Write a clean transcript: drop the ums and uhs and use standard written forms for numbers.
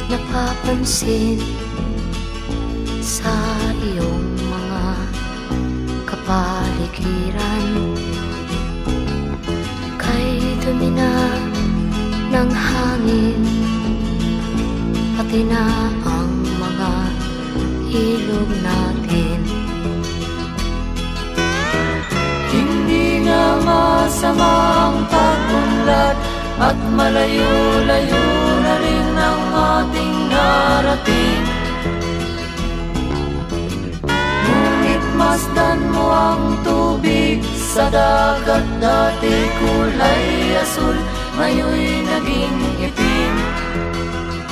napapansin sa iyong mga kapaligiran. Kay dumi na ng hangin, pati na ang mga ilog natin. Hindi nga masamang pag-unlad at malayo-layo na rin ang ating narating. Ngunit masdan mo ang tubig sa dagat, dati kulay asul, ngayon'y naging itim.